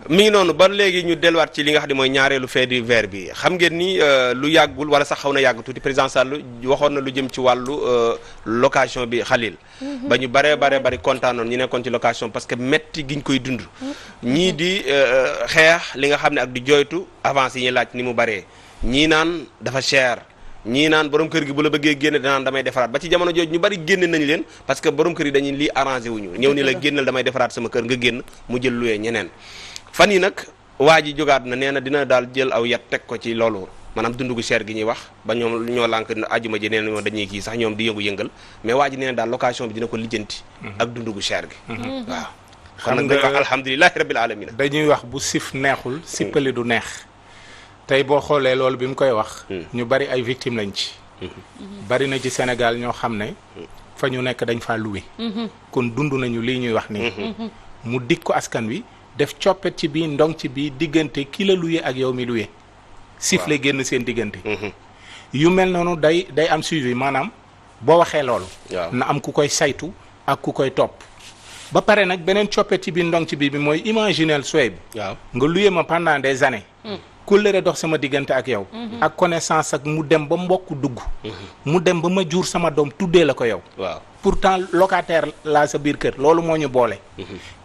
mi ngi noonu ba léegi ñu delluwaat ci li nga xam ne mooy ñaareelu fait divers bi xam ngeen ni lu yàggul wala sax xaw na yàgg tuuti président Sall waxoon na lu jëm ci wàllu location bi Khalil. ba ñu bari kontaanoon ñu nekkoon ci location parce que metti giñ koy dund. ñii di xeex li nga xam ne ak di joytu avance yi ñuy laaj ni mu baree ñii naan dafa cher. ñii naan borom kër gi bu la bëggee génne danaan damay defaraat ba ci jamono jooju ñu bari génne nañ leen parce que borom kër yi dañuy lii arrangé wuñu ñëw ni la génnal damay defaraat sama kër nga génn mu jël luwee ñeneen fan yi nag waa ji jógaat na nee na dina daal jël aw yat teg ko ci loolu maanaam dundu gu cher gi ñuy wax ba ñoom ñoo lànk ajuma ji nee na ñoo dañuy kii sax ñoom di yëngu-yëngal mais waa ji nee na daal location bi dina ko lijjanti ak dundu gu cher gi waaw kon nag dañuy wax alhamdulilahi rabbil alamin dañuy wax bu sif neexul sippali du neex tey boo xoolee loolu bi mu koy wax ñu bari ay victimes lañ ci bari na ci Sénégal ñoo xam ne fa ñu nekk dañ faa loué kon dund nañu lii ñuy wax nii mu dig ko askan wi def coppet ci bii ndong ci bii diggante ki la loué ak yow mi loué sifflé génn seen diggante yu mel noonu day am suivi maanaam boo waxee loolu na am ku koy saytu ak ku koy topp ba pare nag beneen coppet ci bii ndong ci bii bi mooy imaginel sooy bi nga loué ma pendant des années kóllëre dox sama diggante ak yow ak connaissance ak mu dem ba mbokk dugg mu dem ba ma jur sama doom tuddee la ko yow pourtant locataire laa sa biir kër loolu moo ñu boole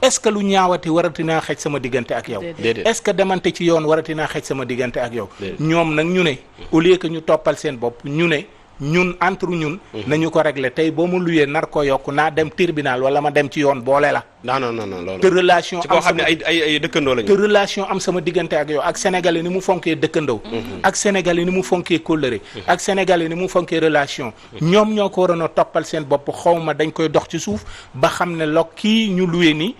est-ce que lu ñaawati warati naa xej sama diggante ak yow est-ce que demante ci yoon warati naa xej sama diggante ak yow ñoom nag ñu ne au lieu que ñu toppal seen bopp ñu ne ñun entre ñun nañu ko régler tey boo ma luyee nar ko yokk naa dem tribunal wala ma dem ci yoon boole la non loolu te relation ci koo xam ne ay dëkkandoo lañu te relation am sama diggante ak yow ak sénégalais ni mu fonkee dëkkandoo ak sénégalais ni mu fonkee kóllëre ak sénégalais ni mu fonkee relation ñoom ñoo ko waroon a toppal seen bopp xaw ma dañ koy dox ci suuf ba xam ne lok kii ñu luye ni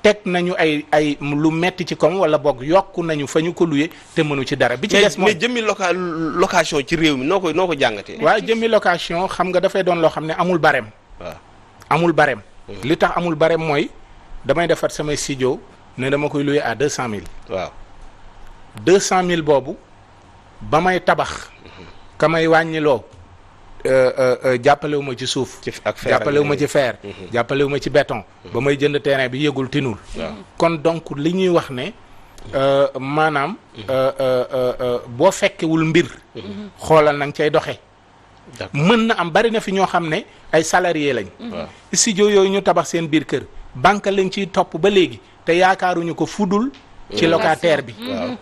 teg nañu ay lu metti ci kom wala boog yokku nañu fa ñu ko luye te mënu ci dara bi ci des mooy mais jëmmi location ci réew mi noo ko jàngatee waaw jëmmi location xam nga dafay doon loo xam ne amul barème waaw amul barème li tax amul barème mooy damay defar samay studio ne dama koy louer à 200000 waaw 200000 boobu ba may tabax ka may wàññiloo jàppalewu ma ci suuf jàppalewu ma ci fer jàppalewu ma ci béton ba may jënd terrain bi yëgul tinul kon donc li ñuy wax ne maanaam boo fekkewul mbir xoolal na nga cay doxe mën na am bari na fi ñoo xam ne ay salarié lañ studio yooyu ñu tabax seen biir kër banque lañ ciy topp ba léegi te yaakaaruñu ko fudul ci locataire bi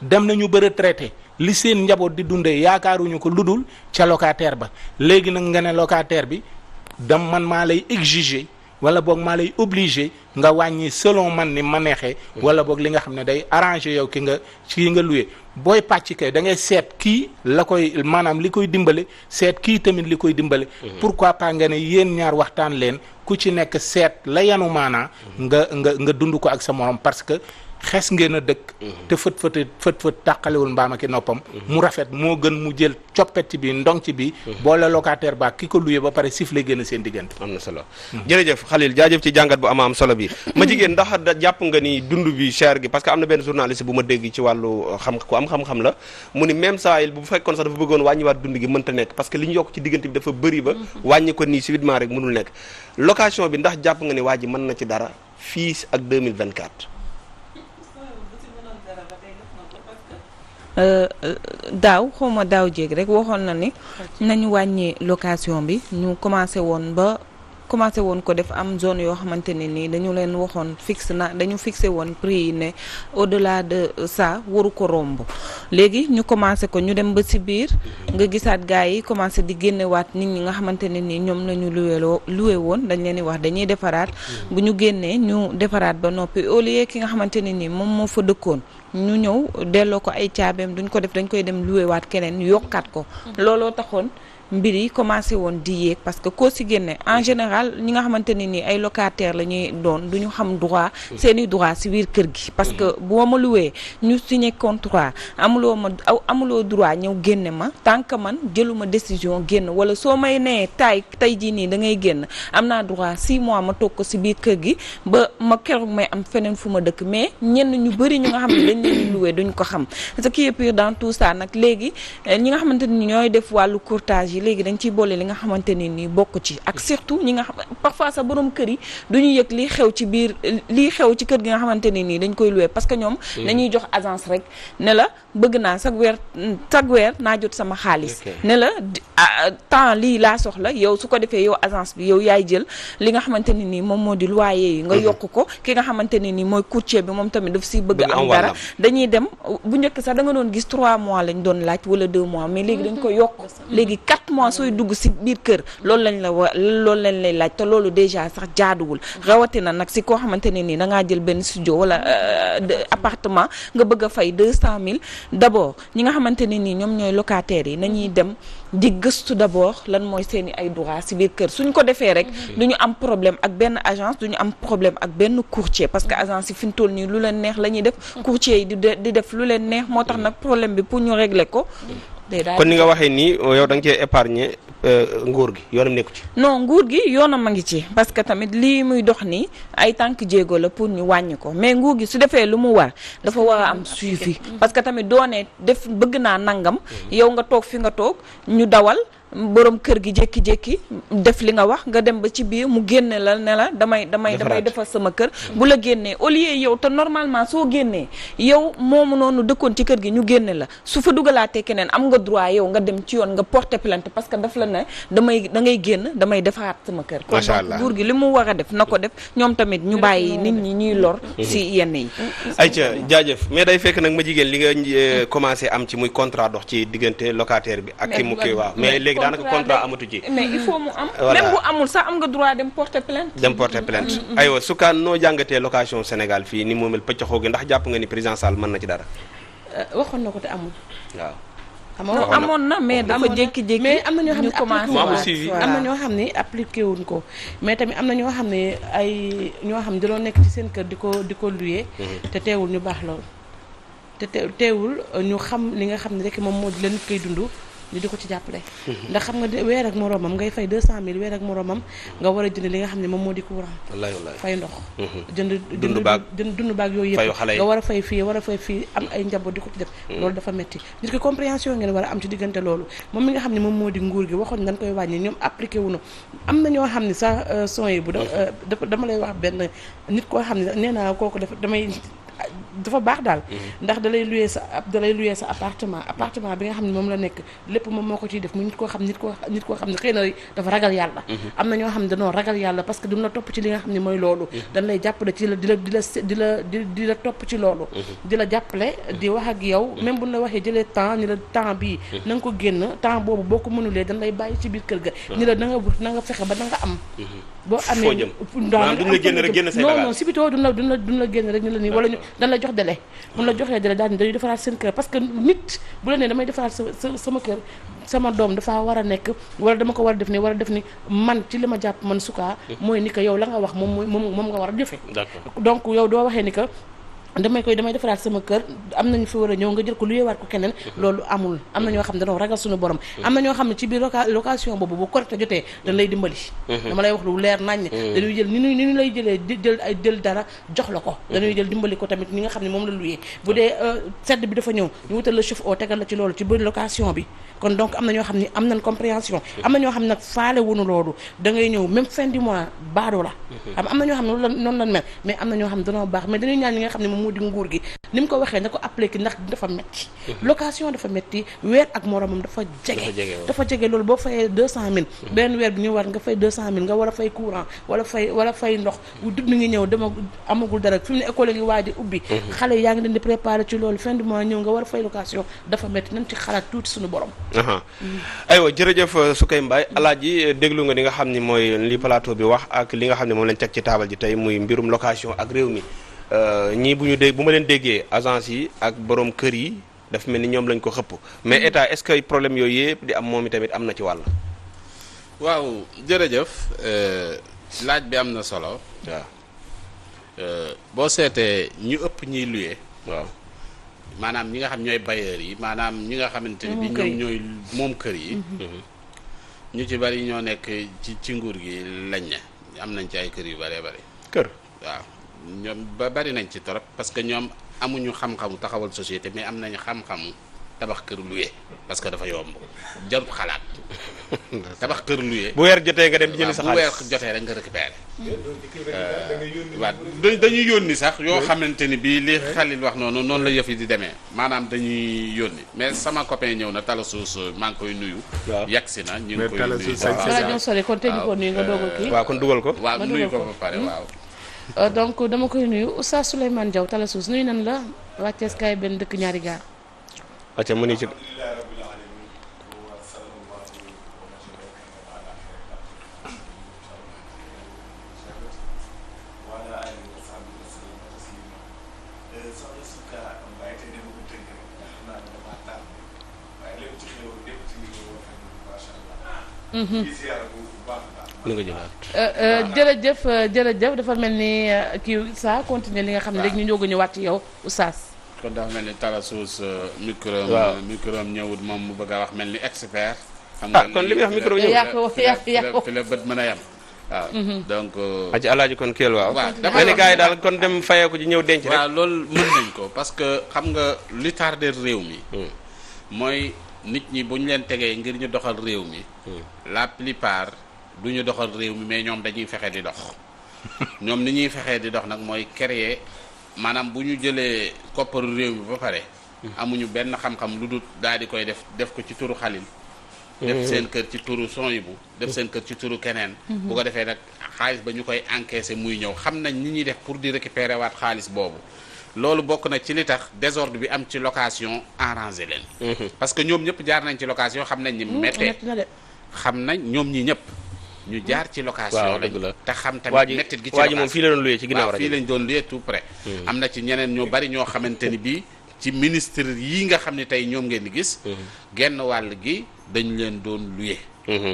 dem nañu ba retraité li seen njaboot di dundee yaakaaruñu ko ludul ca locataire ba léegi nag nga ne locataire bi man maa lay exiger wala boog maa lay obligé nga wàññi selon man ni ma neexee wala boog li nga xam ne day arrangé yow ki nga loué booy pàcc kay da ngay seet kii la koy maanaam li koy dimbale seet kii tamit li koy dimbale pourquoi pas nga ne yéen ñaar waxtaan leen ku ci nekk seet la yanu maanaa nga dund ko ak sa morom parce que xes ngeen a dëkk te fët tàqalewul mbaam ak noppam mu rafet moo gën mu jël coppet ci bi ndong ci bi boole locataire ba ki ko luyee ba pare sifflé génn seen diggante am na solo jërëjëf Khalil jaajëf ci jàngat bu am solo bi ma jigéen ndax jàpp nga ni dund bi cher gi parce que am na benn journaliste bu ma dégg ci wàllu ku am xam-xam la mu ni même saa bu fekkoon sax dafa bëggoon wàññiwaat dund gi mënta nekk parce que li ñu yokk ci diggante bi dafa bëri ba wàññi ko nii subitement rek mënul nekk location bi ndax jàpp nga ni waa ji mën na ci dara fii ak 2024 daaw xawma daaw jéeg rek waxoon na ni nañu wàññi location bi ñu commencé woon ko def am zone yoo xamante ne nii dañu leen waxoon dañu fixé woon prix yi ne au delà de ça waru ko romb léegi ñu commencé ko ñu dem ba ci biir nga gisaat gars yi commencé di génnewaat nit ñi nga xamante ne nii ñoom la ñu loué woon dañ leen di wax dañuy defaraat bu ñu génnee ñu defaraat ba noppi au lieu ki nga xamante ne nii moom moo fa dëkkoon ñu ñëw delloo ko ay caabeem duñ ko def dañ koy dem loué waat keneen yokkaat ko looloo taxoon mbir yi commencé woon di yéeg parce que koo si génne en général ñi nga xamante ne ni ay locataire la ñuy doon du ñu xam droit seeni droit si biir kër gi parce que boo ma luwee ñu signé contrat amuloo droit ñëw génne ma tant que man jëluma décision génn wala soo may nee tey jii nii da ngay génn am naa droit 6 mois ma toog ko si biir kër gi ba ma keroog may am feneen fu ma dëkk mais ñenn ñu bëri ñu nga xam ne dañ leen luwee duñ ko xam ce qui est pire dans tout ça nag léegi ñi nga xamante ni ñooy def wàllu courtage yi léegi dañ ciy boole li nga xamante ne nii bokk ci ak surtout ñi nga xam parfois sa borom kër yi du ñu yëg lii xew ci biir lii xew ci kër gi nga xamante ne nii dañ koy loué parce que ñoom dañuy jox agence rek ne la bëgg naa chaque weer naa jot sama xaalis ne la temps lii laa soxla yow su ko defee yow agence bi yow yaay jël li nga xamante ne nii moom moo di loyer yi nga yokk ko ki nga xamante ne nii mooy courtier bi moom tamit daf si bëgg am dara dañuy dem bu njëkk sax da nga doon gis 3 mois lañ doon laaj wala 2 mois mais léegi dañ ko yokk léegi 4 mois sooy dugg si biir kër loolu lañ lay laaj te loolu déjà sax jaaduwul rawatina nag si koo xamante ne nii da ngaa jël benn studio wala appartement nga bëgg a fay 200 000 d'abord ñi nga xamante ne nii ñoom ñooy locataires yi nañuy dem di gëstu d'abord lan mooy seeni ay droit si biir kër suñ ko defee rek du ñu am problème ak benn agence du ñu am problème ak benn courtier parce que agence yi fi mu toll nii lu leen neex la ñuy def courtier yi di def lu leen neex moo tax nag problème bi pour ñu régler ko kon ni nga waxee nii yow da nga cee épargner nguur gi yoonam nekku ci. non nguur gi yoonam a ngi ci parce que tamit lii muy dox nii ay tànk jéego la pour ñu wàññi ko mais nguur gi su defee lu mu war dafa war a am suivi parce que tamit doone def bëgg naa nangam yow nga toog fi nga toog ñu dawal borom kër gi jékki-jékki def li nga wax nga dem ba ci biir mu génne la ne la damay defar sama kër bu la génnee au lieu yow te normalement soo génnee yow moomu noonu dëkkoon ci kër gi ñu génne la su fa dugalaatee keneen am nga droit yow nga dem ci yoon nga porter plainte parce que daf la ne da ngay génn damay defaraat sama kër kon donc nguur gi li mu war a def na ko def ñoom tamit ñu bàyyi nit ñi ñuy lor si yenn yi ayca jaajëf mais day fekk nag ma jigéen li nga commencé am ci muy contrat dox ci diggante locataire bi ak ki mu koy waaw mais léegi daanaka contrat amatu ci. mais il faut mu am. même bu amul sax am nga droit dem porter plainte. aywa Souka noo jàngatee location Sénégal fii ni mu mel pëccaxoo gi ndax jàpp nga ni président Sall mën na ci dara. waxoon na ko te amul. waaw. amoon na mais dafa jékki-jékki. mais am na ñoo xam ne commencé am na ñoo xam ne appliqué wuñ ko mais tamit am na ñoo xam ne ñoo xam ne dañoo nekk ci seen kër di ko louer. te teewul ñu baax lool. te teewul ñu xam li nga xam ne rek moom moo di leen koy dund. ñu di ko ci jàppale ndax xam nga weer ak moroomam ngay fay 200 000 weer ak moroomam nga war a jënd li nga xam ne moom moo di courant fay ndox jënd dund baag yooyu yëpp nga war a fay fii am ay njaboot di ko ci def loolu dafa metti nit ki compréhension ngeen war a am ci diggante loolu moom mi nga xam ne moom moo di nguur gi waxoon dañ koy wàññi ñoom appliqué wuñu am na ñoo xam ne sax son yi bu dama lay wax benn nit koo xam ne nee naa kooku dafa baax daal ndax dalay louer sa appartement bi nga xam ne moom la nekk lépp moom moo ko ciy def mu nit koo xam ne xëy na dafa ragal yàlla am na ñoo xam ne dañoo ragal yàlla parce que duñ la topp ci li nga xam ne mooy loolu dañ lay jàppale ci di la topp ci loolu di la jàppale di wax ak yow même buñ la waxee jëlee temps ni la temps bii na nga ko génn temps boobu boo ko mënulee dañ lay bàyyi ci biir kër ga ni la na nga fexe ba na nga am boo amee non si bitoo duñ la génn rek ni la nii wala dañ la jox délai mun la joxee délai daal ni dañuy defaraat seen kër parce que nit bu la nee damay defaraat sama kër sama doom dafa war a nekk wala dama ko war a def ni man ci li ma jàpp man Souka mooy ni que yow la nga wax moom nga war a jëfe donc yow doo waxee ni que damay defaraat sama kër am nañu fi war a ñëw nga jël ko luyewaat ko keneen loolu amul am na ñoo xam ne dañoo ragal suñu borom am na ñoo xam ne ci biir location boobu bu correcte jotee dañ lay dimbali dama lay wax lu leer nañ dañuy jël ni ñu lay jëlee jël dara jox la ko dañuy jël dimbali ko tamit ñi nga xam ne moom la luyee bu dee sedd bi dafa ñëw ñu wutal la chauffe-eau tegal la ci loolu ci biir location bi kon donc am na ñoo xam ne am nañ compréhension am na ñoo xam ne nag faale wuñu loolu da ngay ñëw même fin du mois baado la am na ñoo xam ne noonu lañ mel mais am na ñoo xam ne dañoo baax mais dañuy ñaan ñi nga xam ne moom moo di nguur gi ni mu ko waxee na ko appliqué ndax dafa metti location dafa metti weer ak moromam dafa jege loolu boo fayee 200 000 benn weer bi ñu war nga fay 200 000 nga war a fay courant wala fay ndox dund ngi ñëw dama amagul dara fi mu ne école ngi waaj a ubbi xale yi yaa ngi leen di préparé ci loolu fin du mois ñëw nga war a fay location dafa metti nañ ci xalaat tuuti suñu borom aywa jërëjëf Soukeye Mbaye alaaji déglu nga li nga xam ni mooy li plateau bi wax ak li nga xam ne moom lañ teg ci taabal ji tey muy mbirum location ak réew mi ñii bu ma leen déggee agence yi ak borom kër yi dafa mel ni ñoom lañ ko xëpp mais état est-ce que problème yooyu yëpp di am moom itamit am na ci wàll. waaw jërëjëf laaj bi am na solo. waaw boo seetee ñu ëpp ñiy luye. waaw maanaam ñi nga xam ñooy bailleurs yi maanaam ñi nga xamante ne bi ñoom ñooy moom kër yi. ñu ci bari ñoo nekk ci nguur gi lañ ne am nañ ci ay kër yu bëree bëri. kër waaw. ñoom ba bari nañ ci torop parce que ñoom amuñu xam-xamu taxawal société mais am nañu xam-xamu tabax kër loué parce que dafa yomb jarut xalaat tabax kër loué. bu weer jotee nga dem di jëli sa bu weer xaalis jotee rek nga récupéré. waaw dañuy yónni sax yoo xamante ni bii li Xalil wax noonu la yëf yi di demee maanaam dañuy yónni mais sama copain ñëw na Talla Suus maa ngi koy nuyu. waaw yegg si na ñu ngi koy nuyu. balaa ñoo sori kon tëj ko nuyu nga doog a kii. waaw kon dugal ko waaw nuyu ko ba pare waaw. donc dama koy nuyu Oustaz Souleymane Diaw Talla Suus nuyu nan la waa Thiès kaay benn dëkk ñaari gaar. acca mu ni ci ni nga jëlaat jërëjëf dafa mel ni kii saa continuer li nga xam ne léegi ñu ñoo ñëwaat ci yow Oustaz. kon dafa mel ni Talla Suus micro am ñëwut moom mu bëgg a wax mel ni expert. xam nga kon li muy wax micro ñëw fi la bët mën a yem. waaw donc. aci alaaji kon keel waaw. waaw dama ne gars yi daal kon dem fayeeku ji ñëw denc rek. waaw loolu mën nañ ko parce que xam nga li tardé réew mi. mooy nit ñi bu ñu leen tegee ngir ñu doxal réew mi. la plupart du ñu doxal réew mi mais ñoom dañuy fexe di dox. ñoom ni ñuy fexee di dox nag mooy créer maanaam bu ñu jëlee kopparu réew mi ba pare. amuñu benn xam-xam lu dul daal di koy def ko ci turu Xalil. def seen kër ci turu Sonhibou def seen kër ci turu keneen. bu ko defee nag xaalis ba ñu koy encaisser muy ñëw xam nañ ni ñuy def pour di récupérer waat xaalis boobu. loolu bokk na ci li tax désordre bi am ci location arrangé leen. parce que ñoom ñëpp jaar nañ ci location xam nañ ni méttee xam nañ ñoom ñi ñëpp ñu jaar ci location lañ te xam tamit mettit gi ci location moom fii la doon luyee ci ginnaaw rajo fii lañ doon luyee tout près. am na ci ñeneen ñu bari ñoo xamante ni bii ci ministre yi nga xam ne tey ñoom ngeen di gis. genn wàll gi dañu leen doon luyee.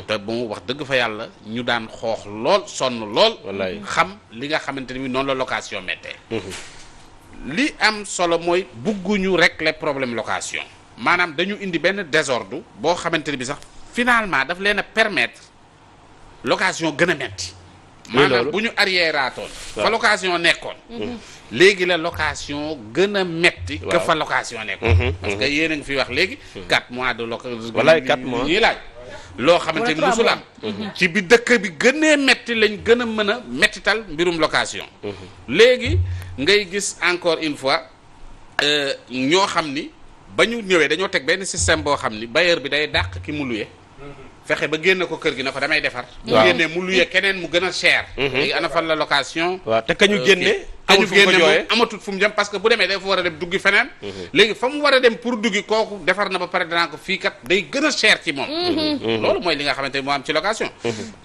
te bon wax dëgg fa yàlla ñu daan xoox lool sonn lool. xam li nga xamante ni bii noonu la location méttee. li am solo mooy bugguñu régler problème location maanaam dañu indi benn désordre boo xamante ni bi sax finalement daf leen a permettre location gën a metti maanaam bu ñu arriéraatoon fa location nekkoon léegi la location gën a metti que fa location nekkoon parce que yéen a ngi fi wax léegi 4 mois de location walaay 4 mois ñuy laaj loo xamante ni musul am ci bi dëkk bi gënee metti lañ gën a mën a mettital mbirum location léegi ngay gis encore une fois ñoo xam ni ba ñu ñëwee dañoo teg benn système boo xam ni bailleur bi day dàq ki mu luye fexe ba génne ko kër gi na ko damay defar mu génne mu luye keneen mu gën a cher léegi ana fan la location waaw te ka ñu génne kañu génne moom amatut fu mu jëm parce que bu demee dafa war a dem duggi feneen léegi fa mu war a dem pour duggi kooku defar na ba pare danaa ko fii kat day gën a cher ci moom loolu mooy li nga xamante ni moo am ci location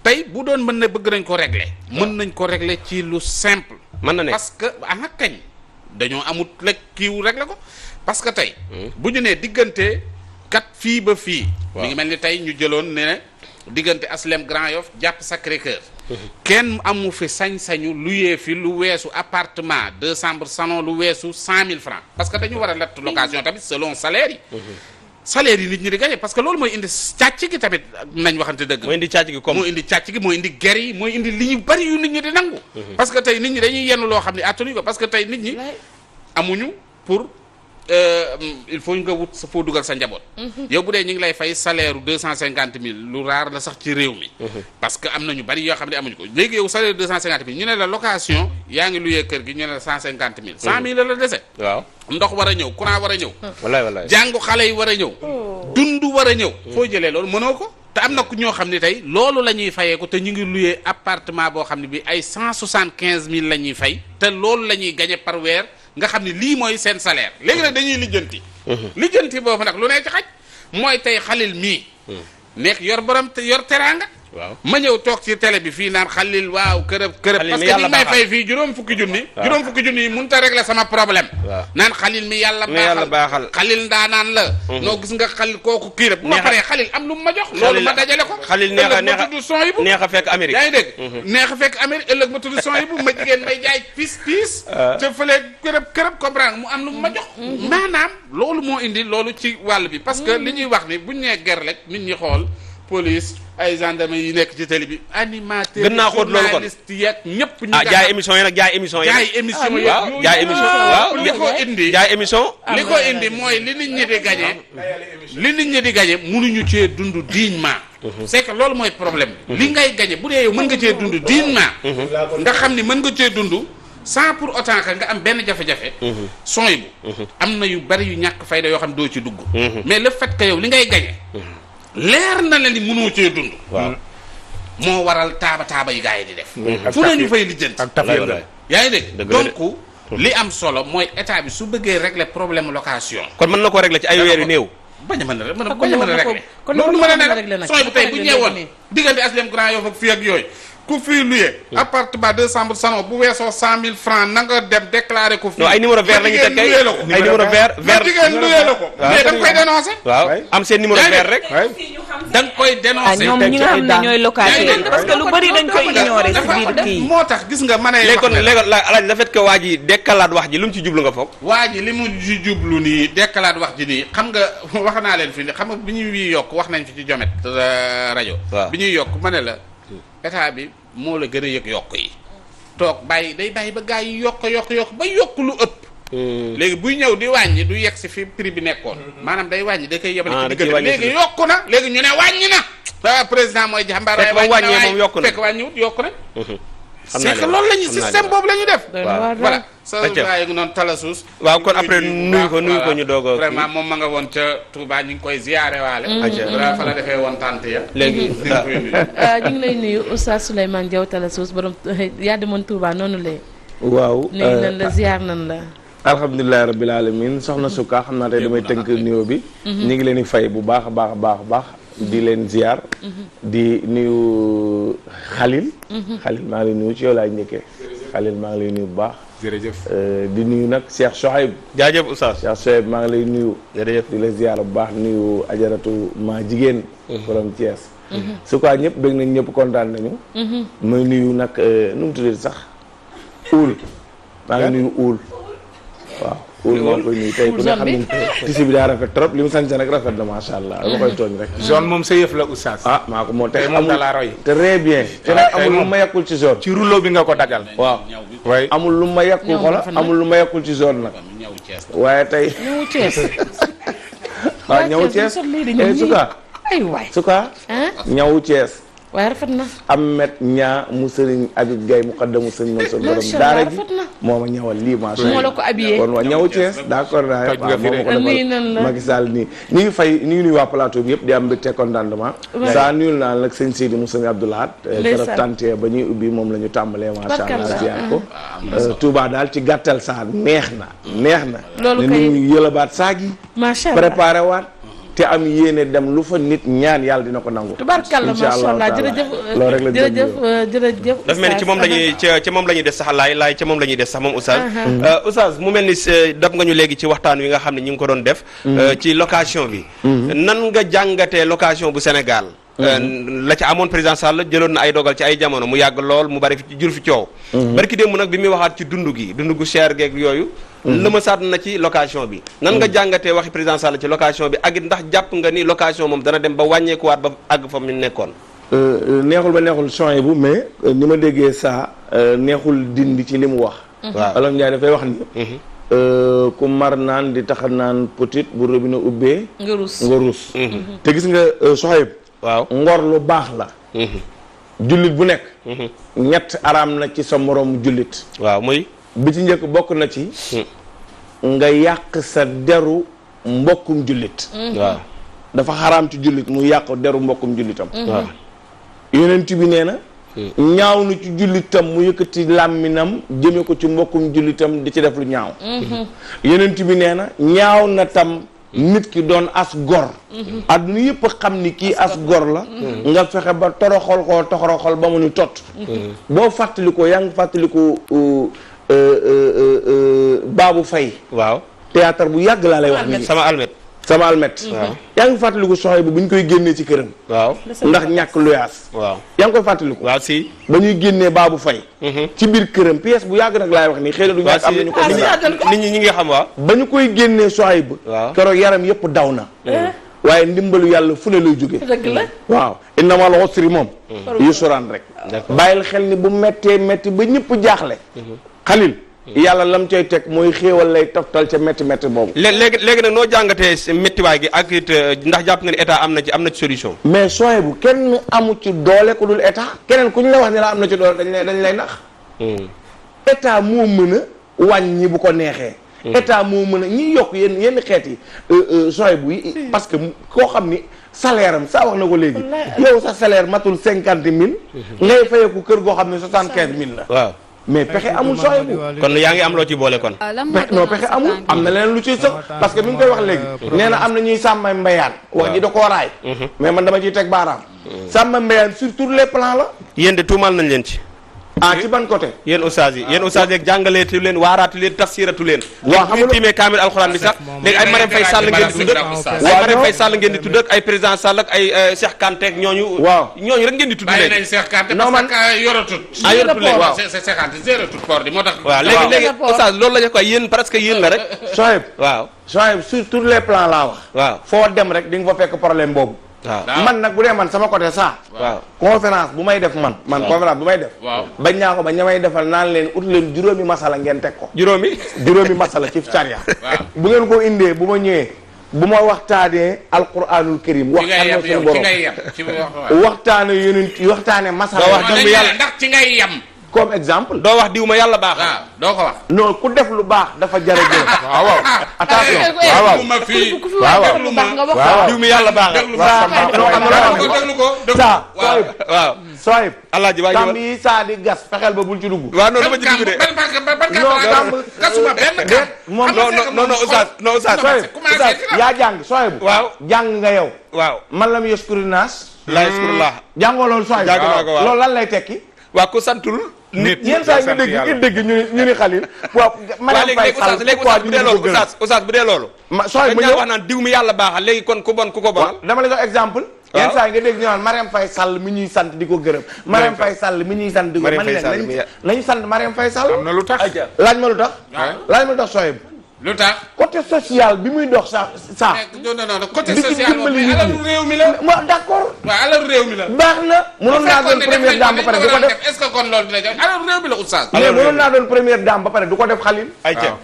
tey bu doon mën na bëgg nañ ko régler mën nañ ko régler ci lu simple mën na ne parce que ana kañ dañoo amut rek kiiwu régler ko parce que tey bu ñu nee diggante kat fii ba fii mi ngi mel ni tey ñu jëloon ne diggante Aslem Grand Yoff jàpp Sacré-Cœur kenn amu fi sañ-sañu luyee fi lu weesu appartement 2 chambres salon lu weesu 100 000 francs parce que dañu war a lett location tamit selon salaire yi salaire yi nit ñi di gagné parce que loolu mooy indi càcc gi tamit nañ waxante dëgg mooy indi càcc gi comme moo indi càcc gi mooy indi ger yi mooy indi li ñu bari yu nit ñi di nangu parce que tey nit ñi dañuy yenn loo xam ne attanuñ ko parce que tey nit ñi amuñu pour il faut nga wut sa foo dugal sa njaboot yow bu dee ñu ngi lay fay salaire u 250 000 lu raar la sax ci réew mi parce que am na ñu bari yoo xam ne amuñu ko léegi yow salaire 250 000 ñu ne la location yaa ngi luyee kër gi ñu ne la 150 000 100 000 la dese waaw ndox war a ñëw courant war a ñëw wallaay jàngu xale yi war a ñëw dund war a ñëw foo jëlee loolu mënoo ko te am na ku ñoo xam ne tey loolu la ñuy fayee ko te ñu ngi luyee appartement boo xam ne bi ay 175 000 la ñuy fay te loolu la ñuy gagné par weer nga xam ne lii mooy seen salaire léegi nag dañuy lijjanti boobu nag lu ne ci xaj mooy tey Xalil mii nekk yor borom yor teraanga waaw ma ñëw toog ci télé bi fii naan Xalil waaw kërëb parce que li may fay fii juróom fukki junni yi mënut a régler sama problème naan Xalil mi yàlla baaxal Xalil ndaanaan la noo gis nga Xalil kooku kii rek bu ma paree Xalil am lu mu ma jox loolu ma dajale ko Xalil neex a fekk Amérique yaa ngi dégg neex a fekk Amérique ëllëg ma tudd Sonhibou ma jigéen may jaay piis te fële kërëb comprendre mu am lu mu ma jox maanaam loolu moo indi loolu ci wàll bi parce que li ñuy wax ni buñ nee ger rek nit ñi xool police ay gendarmerie yi nekk ci télé bi animateur gën naa xóot loolu kon journaliste yeeg ñëpp ñu jaay émission yi nag jaay émission yi waaw jaay émission waaw li ko indi jaay émission li ko indi mooy li nit ñi di gagné mënuñu cee dund dignement c'est que loolu mooy problème bi li ngay gagné bu dee yow mën nga cee dund dignement nga xam ni mën nga cee dund sans pour autant que nga am benn jafe-jafe sooy bu am na yu bari yu ñàkk fayda yoo xam doo ci dugg mais le fait que yow li ngay gagné leer na la ni mënoo cee dund waaw moo waral taaba yi gars yi di def fu nañu fay lijjanti yaa ngi dégg donc li am solo mooy état bi su bëggee régler problème location kon mën na ko régler ci ay weer yu néew bañ a mën a régler loolu mën a régler sooy bu tey bu ñëwoon diggante aslem Grand Yoff ak fii ak yooyu ku fii luye appartement 2 chambres salon bu weesoo 100 000 francs na nga dem déclarer ko fii non ay numéro vert lañu teg kay ay numéro vert jigéen luyee la ko mais da nga koy dénoncer waaw am seen numéro vert rek da nga koy dénoncer ñoom ñi nga xam ne ñooy locataire parce que lu bari dañ koy ignorer ci biir kii moo tax gis nga ma ne léegi kon alaaj la fait que waa ji dekkalaat wax ji lu mu ci jublu nga foog waa ji li mu ci jublu nii dekkalaat wax ji nii xam nga wax naa leen fi xam nga bi ñuy yokk wax nañ fi ci Jomet rajo bi ñuy yokk ma ne la état bi moo la gën a yëg yokk yi toog day bàyyi ba gars yi yokk ba yokk lu ëpp léegi buy ñëw di wàññi du yegg si fi prix bi nekkoon maanaam day wàññi da koy yebale ci diggante léegi yokku na léegi ñu ne wàññi na président mooy jàmbaar fekk wàññiwut yokku na c'est que loolu la ñu système boobu la ñu def voilà sa waaye ngi noonu talasuus waaw kon après nuyu ko ñu doog a vraiment moom ma nga woon ca Touba ñu ngi koy ziyaare waale fa la defee woon tante ya léegi ñu ngi lay nuyu Oustaz Souleymane Diaw talasuus borom yaa demoon Touba noonu lay waaw nuyu nan la ziyaar nan la alhamdulilahi rabbil alamin soxna Souka xam naa tey damay tënk nuyoo bi ñu ngi leen di fay bu baax a baax di leen ziar di nuyu Khalil maa ngi lay nuyu ci yow laay njëkkee Khalil maa ngi lay nuyu bu baax jërëjëf di nuyu nag Cheikh Souhaib jaajëf Oustaz Cheikh Souhaib maa ngi lay nuyu jërëjëf di la ziar bu baax nuyu ajaratu maa jigéen borom Thiès Souka ñëpp bëgg nañ ñëpp kontaan nañu may nuyu nag nu mu tuddee sax uul maa ngi nuyu uul waaw uul maa ngi koy nuyu tey ku ne xam ne tisi bi daa rafet trop li mu sañse nag rafet na macha allah dama koy tooñ rek zone moom sa yëf la Oustaz maa ko moo tey moom da la roy très bien te nag amul lu ma yàqul ci zone ci rouleau bi nga ko dagal waaw way amul lu ma yàqul xola amul lu ma yàqul ci zone nag waaye tey ñëw Thiès waaw ñëw Thiès Souka ñëw Thiès waaye rafet na Ahmed ñaa mu sëriñ Habib Gaye mu xaddamu sëriñ Mansour borom daara ji moo ma ñëwal lii macha allah moo la ko habillé kon waa ñëw Thiès d'accord naa waaw moo ma ko defal Macky Sall nii ñu ngi fay ñu ngi nuyu waa plateau bi yëpp di am mbégte contentement saa nuyul naa nag sëñ Seydi mu sëñ Abdoulahat keroog tante ba ñuy ubbi moom la ñu tàmbalee macha allah ziar ko Touba daal ci gàttal saa neex na loolu ne nit ñu yëlabaat saag yi macha allah préparé waat te am yéene dem lu fa nit ñaan yàlla dina ko nangu. tubaarkàlla macha allah jërëjëf dafa mel ni ci moom la ñuy des sax laay ci moom la ñuy des sax moom Oustaz Oustaz mu mel ni dab nga ñu léegi ci waxtaan wi nga xam ne ñu ngi ko doon def ci location bi nan nga jàngatee location bu Sénégal la ca amoon président Sall jëloon na ay dogal ci ay jamono mu yàgg lool mu bari fi jur fi coow barki démb nag bi muy waxaat ci dund gu cher geeg yooyu lëma saat na ci location bi nan nga jàngatee waxi président Sall ci location bi ak it ndax jàpp nga ni location moom dana dem ba wàññeekuwaat ba àgg fa mu nekkoon neexul ba neexul changé bu mais ni ma déggee saa neexul dindi ci li mu wax waaw Olof Njaay dafay wax ni ku mar naan di taxa naan petit bu robinet ubbee nga ruus te gis nga soxayb waaw ngor lu baax la jullit bu nekk ñett araam na ci sa moroom jullit waaw muy bi ci njëkk bokk na ci nga yàq sa deru mbokkum jullit waaw dafa xaraam ci jullit mu yàq deru mbokkum jullitam waaw yonent bi nee na ñaaw na ci jullitam mu yëkkati làmminam jëme ko ci mbokkum jullitam di ci def lu ñaaw yonent bi nee na ñaaw na tam nit ki doon as gor adduna yëpp xam ni kii as gor la nga fexe ba toroxal ba mu ni tot boo fàttalikoo yaa ngi fàttalikoo Babou Faye waaw théâtre bu yàgg laa lay wax nii sama almet yaa ngi fàttaliku soxay bu ñu koy génnee ci këram waaw ndax ñàkk luyaas waaw yaa ngi koy fàttaliku waaw si ba ñuy génnee Babou Faye ci biir këram pièce bu yàgg nag laay wax nii xëy na du ñàkk am nañu ko nit ñi ñi ngi xam waaw ba ñu koy génnee soxay bu keroog yaram yëpp daw na waaye ndimbalu yàlla fu ne lay jóge dëgg la waaw innamal usri moom yusran rek bàyyil xel ni bu méttee métti ba ñëpp jaaxle xalil yàlla lam cay teg mooy xéewal lay toftal ca métti métti boobu léegi nag noo jàngatee méttiwaay gi ak it ndax jàpp nga ni état am na ci solution mais soin bu kenn amu ci doole ku dul état keneen ku ñu la wax ne la am na ci doole dañ lay nax état moo mën a wàññi bu ko neexee état moo mën a ñi yokk yenn xeet yi soin bu yi parce que koo xam ni salaire am saa wax na ko léegi yow sa salaire matul 50 000 ngay fayeeku kër goo xam ne 75 000 la waaw mais pexe amul soin bu kon yaa ngi am loo ci boole kon non pexe amul am na leneen lu ci sëf parce que mi ngi koy wax léegi nee na am na ñuy sàmmay mbayaan wax ji da koo raay mais man dama ciy teg baaraam sàmmay mbayaan sur tous les plans la yéen de tuumal nañ leen ci ci ban côté yéen ustaas yi ak jàngaleetu leen waaraatu leen tafsiratu leen waaw xam nga tiimee kaamil alxuraan bi sax léegi ay Marème Faye Sall ngeen di tudd ay Marème Faye Sall ngeen di tudd ak ay président Sall ak ay Cheikh Kanté ak ñooñu ñooñu rek ngeen di tudd bàyyi nañ Cheikh Kanté parce que yoratut yoratut léegi waaw Cheikh Kanté yoratut port di moo tax waaw léegi ustaas loolu la ñu quoi yéen presque yéen la rek Sohayb waaw Sohayb sur tous les plans laa wax waaw foo dem rek di nga fa fekk problème boobu waaw man nag bu dee man sama côté ça waaw conférence bu may def man conférence bu may def bañ naa ko ba ña may defal naan leen ut leen juróomi masala ngeen teg ko juróomi masala ci charia bu ngeen ko indee bu ma ñëwee bu ma waxtaanee alquranul karim waxtaane suñu borom waxtaane yonent waxtaane masala wax dëgg yàlla ndax ci ngay yem comme exemple doo wax diw ma yàlla baax doo ko wax non ku def lu baax dafa jara jël waaw attention waaw diw mi yàlla baax waaw Sohayb alaaji waa kamb yi saa di gas fexeel ba bul ci dugg waaw non dama ci dugg de gasuma benn moom non oustaz yaa jàng Sohayb waaw jàng nga yow waaw man lam yaskuri naas la yaskurullah jàngoo loolu Sohayb loolu lan lay tekki waa ko santul nit yenn saa nga dégg ñu ni xalil waaw Marème Faye Sall léegi oustaz bu dee loolu Sohayb ma ñëw wax naan diw mi yàlla baaxal léegi kon ku bon ku ko bonal dama la jox exemple yenn saa nga dégg ñu naan Marème Faye Sall mi ñuy sant di ko gërëm Marème Faye Sall mi ñuy sant di ko man leen nañu sant Marème Faye Sall am na lu tax laaj ma lu tax Sohayb lu tax côté social bi muy dox sa non côté social moom alalu réew mi la ma d'accord waaw alalu réew mi la baax na mënoon naa doon première dame ba pare du ko def est-ce que kon loolu dina jox alalu réew mi la oustaz mais mënoon naa doon première dame ba pare du ko def xalil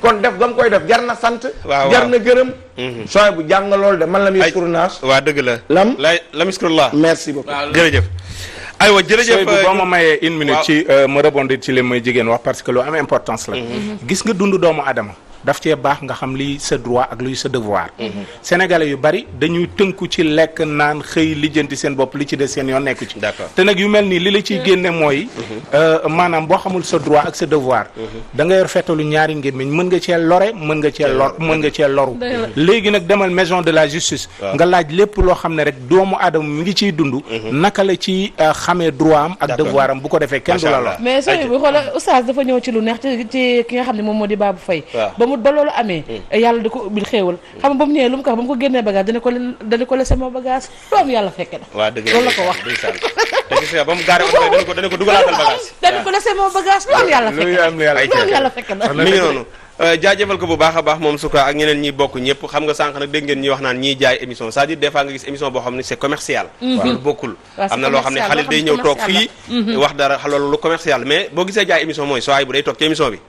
kon def gam koy def jar na sant jar na gërëm Sohayb bu jàng loolu de man la muy surnaas waa dëgg la la miskrullah merci beaucoup jërëjëf aywa jërëjëf boo ma mayee une minute ci ma rebondir ci li may jigéen wax parce que lu am importance la gis nga dund doomu adama daf cee baax nga xam liy sa droit ak luy sa devoir sénégalais yu bari dañuy tënku ci lekk naan xëy lijjanti seen bopp li ci des seen yoon nekku ci te nag yu mel nii li la ciy génne mooy maanaam boo xamul sa droit ak sa devoir da nga yor fetalu ñaari ngémmiñ mën nga cee lore mën nga cee loru léegi nag demal maison de la justice nga laaj lépp loo xam ne rek doomu aadama mi ngi ciy dund naka la ci xamee droit am ak devoir am bu ko defee kenn du la lor mais sooy bu xoolal oustaz dafa ñëw ci lu neex ci ki nga xam ne moom moo di Babou Faye ba loolu amee yàlla di ko ubbil xéewal xam nga ba mu ñëwee lu mu ko wax ba mu ko génnee bagage dana ko laissé sama bagage lu am yàlla fekke na waaw dëgg loolu la ko wax te gis nga ba mu gaaree oto dana ko dugalaatal bagage dana ko laissé sama bagage lu am yàlla fekke na mi ngi noonu jaajëfal ko bu baax a baax moom suka ak ñeneen ñi bokk ñëpp xam nga sànq nag dégg ngeen ñi wax naan ñiy jaay émission c'est-à-dire des fois nga gis émission boo xam ne c'est commercial loolu bokkul am na loo xam ne xalil day ñëw toog fii wax dara loolu lu commercial mais boo gisee jaay émission mooy Sohayb bu day toog ci émission bi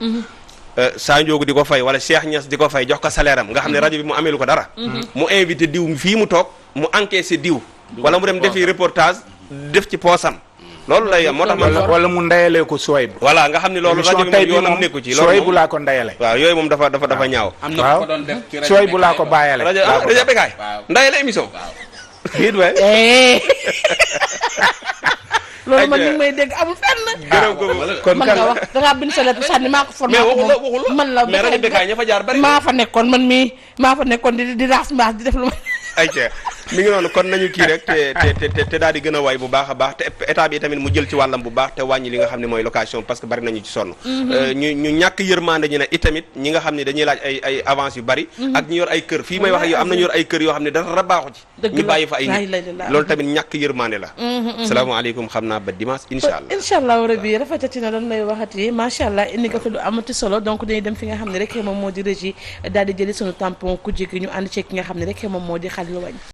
saa njoogu di ko fay wala Cheikh Niass di ko fay jox ko salaire am nga xam ne rajo bi mu ameelu ko dara mu invité diw fii mu toog mu encaissé diw wala mu dem defi reportage def ci poosam loolu lay moo tax man wala mu ndayalee ko Sohayb voilà nga xam ne loolu rajo bi moom yoonam nekku ci loolu Sohayb laa ko ndayale waaw yooyu moom dafa ñaaw am na ko doon def ci rajo Sohayb laa ko bàyyale rajo Bécaye ndayale émission biit we loolu man ni may dégg amul fenn. kon man nga wax dangaa bind sa lettre sànni maa ko formé. mais waxul man la mais rajo Bécaye ña fa jaar bari maa fa nekkoon man mii maa fa nekkoon di raas mbaas di def lu ma. ayca mi ngi noonu kon nañu kii rek te daal di gën a way bu baax a baax te état bi tamit mu jël ci wàllam bu baax te wàññi li nga xam ne mooy location parce que bari nañu ci sonn ñu ñàkk yërmande ñi ne itamit ñi nga xam ne dañuy laaj ay avance yu bari ak ñu yor ay kër fii may wax ak yow am nañu yor ay kër yoo xam ne dara baaxu ci ñu bàyyi fa ay nit loolu tamit ñàkk yërmande la salaamaaleykum xam naa ba dimanche incha allah incha allah rabi rafetati na doon lay waxati macha allah indi nga fi lu amati solo donc dañuy dem fi nga xam ne rek moom moo di régie daal di jëli sunu tampon ku jigi ñu ànd ci ki nga xam ne rek moom moo di Khalil Wagne